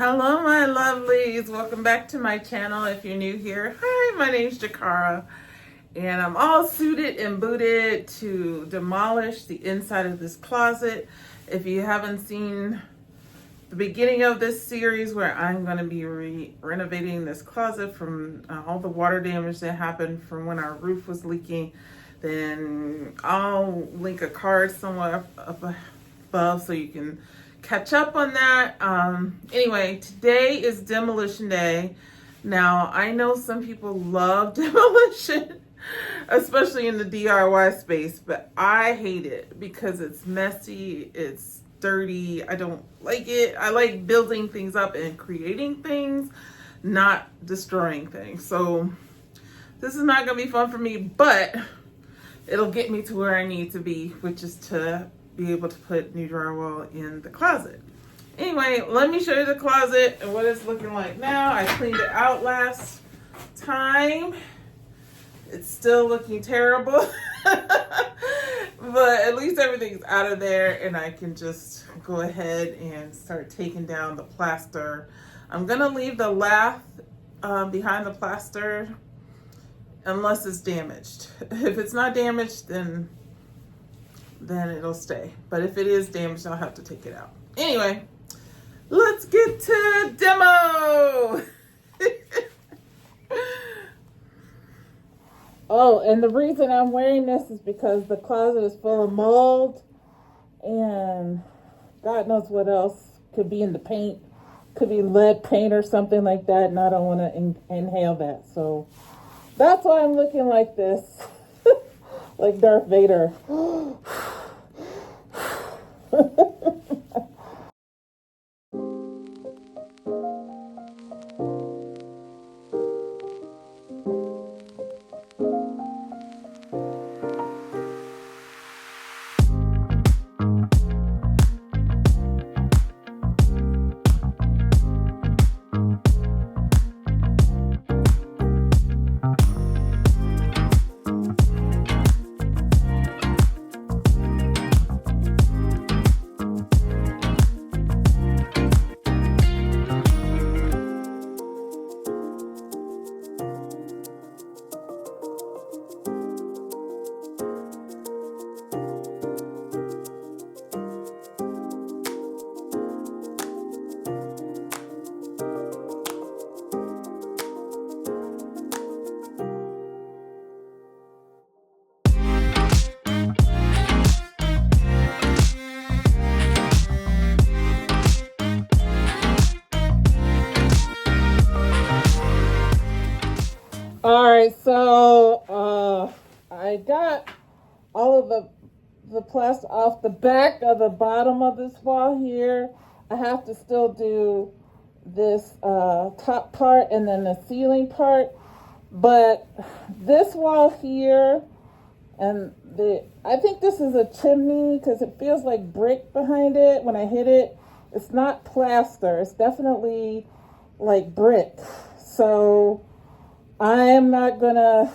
Hello, my lovelies. Welcome back to my channel. If you're new here, hi, my name's Jakara, and I'm all suited and booted to demolish the inside of this closet. If you haven't seen the beginning of this series where I'm going to be renovating this closet from all the water damage that happened from when our roof was leaking, then I'll link a card somewhere up above so you can catch up on that. Anyway, today is demolition day. Now, I know some people love demolition, especially in the DIY space, but I hate it because it's messy, it's dirty, I don't like it. I like building things up and creating things, not destroying things. So this is not gonna be fun for me, but it'll get me to where I need to be, which is to be able to put new drywall in the closet. Anyway, let me show you the closet and what it's looking like now. I cleaned it out last time. It's still looking terrible, but at least everything's out of there and I can just go ahead and start taking down the plaster. I'm gonna leave the lath behind the plaster unless it's damaged. If it's not damaged, then it'll stay. But if it is damaged, I'll have to take it out. Anyway, let's get to demo. Oh, and the reason I'm wearing this is because the closet is full of mold and God knows what else could be in the paint. Could be lead paint or something like that, and I don't want to inhale that. So that's why I'm looking like this. Like Darth Vader. All right, so I got all of the plaster off the back of the bottom of this wall here. I have to still do this top part and then the ceiling part, but this wall here and I think this is a chimney because it feels like brick behind it when I hit it. It's not plaster, it's definitely like brick. So I'm not gonna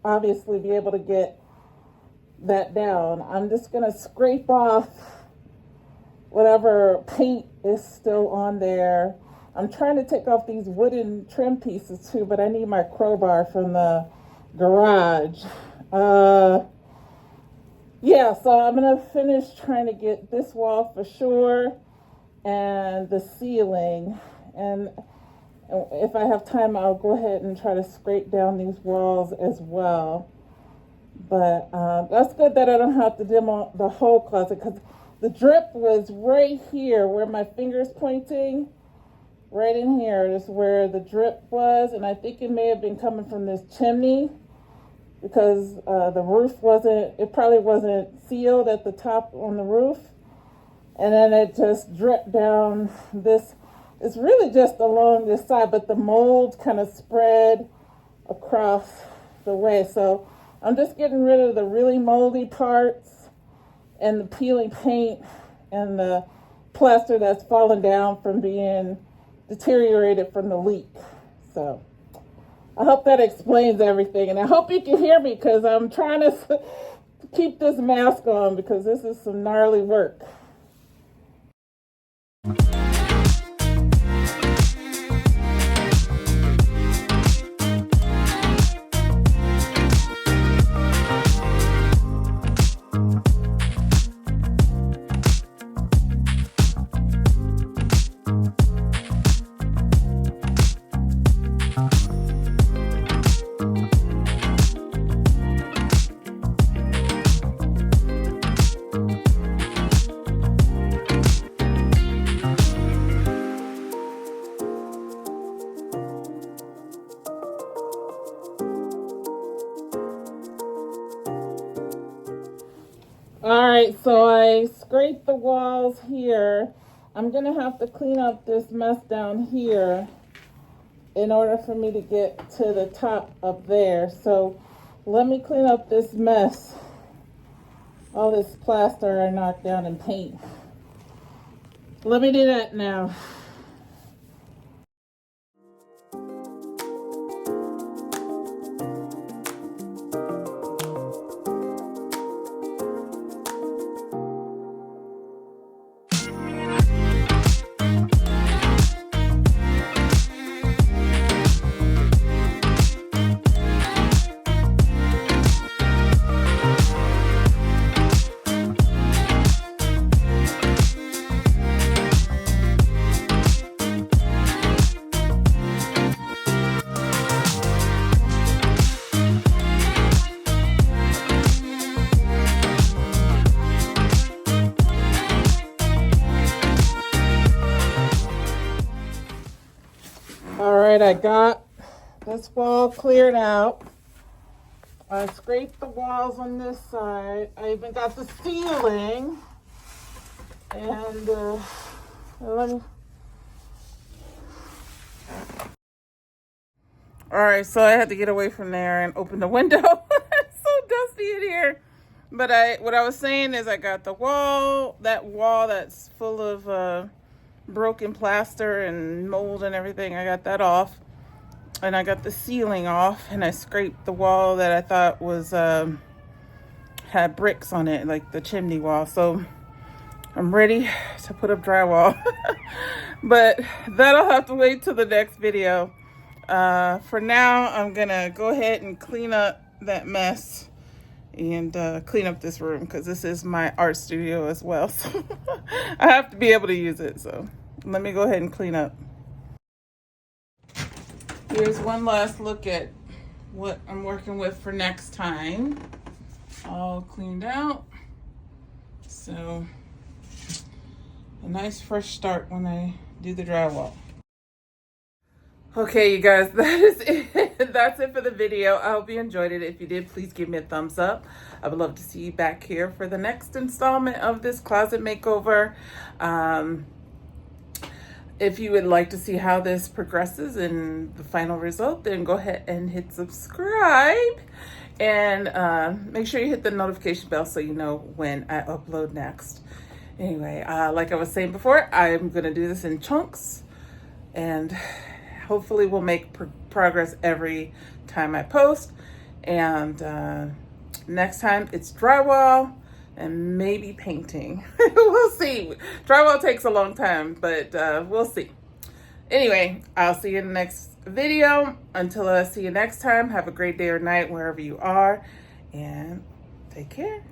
obviously be able to get that down. I'm just gonna scrape off whatever paint is still on there. I'm trying to take off these wooden trim pieces too, but I need my crowbar from the garage. Yeah, so I'm gonna finish trying to get this wall for sure and the ceiling, and if I have time, I'll go ahead and try to scrape down these walls as well. But that's good that I don't have to demo the whole closet because the drip was right here where my finger's pointing. Right in here is where the drip was, and I think it may have been coming from this chimney because the roof it probably wasn't sealed at the top on the roof. And then it just dripped down this. It's really just along this side, but the mold kind of spread across the way. So I'm just getting rid of the really moldy parts and the peeling paint and the plaster that's fallen down from being deteriorated from the leak. So I hope that explains everything. And I hope you can hear me because I'm trying to keep this mask on because this is some gnarly work. All right, so I scraped the walls here. I'm gonna have to clean up this mess down here in order for me to get to the top up there. So let me clean up this mess. All this plaster I knocked down and paint. Let me do that now. All right, I got this wall cleared out. I scraped the walls on this side. I even got the ceiling. And let me... All right, so I had to get away from there and open the window. It's so dusty in here. But what I was saying is I got the wall, that wall that's full of broken plaster and mold and everything. I got that off. And I got the ceiling off, and I scraped the wall that I thought was had bricks on it, like the chimney wall. So I'm ready to put up drywall. But that'll have to wait till the next video. For now, I'm gonna go ahead and clean up that mess and clean up this room, because this is my art studio as well. So I have to be able to use it. So let me go ahead and clean up. Here's one last look at what I'm working with for next time. All cleaned out. So a nice fresh start when I do the drywall. Okay, you guys, that is it. That's it for the video. I hope you enjoyed it. If you did, please give me a thumbs up. I would love to see you back here for the next installment of this closet makeover. If you would like to see how this progresses and the final result, then go ahead and hit subscribe. And make sure you hit the notification bell so you know when I upload next. Anyway, like I was saying before, I'm going to do this in chunks. And hopefully we'll make progress every time I post. And next time it's drywall and maybe painting. We'll see. Drywall takes a long time, but we'll see. Anyway, I'll see you in the next video. Until I see you next time, have a great day or night wherever you are, and take care.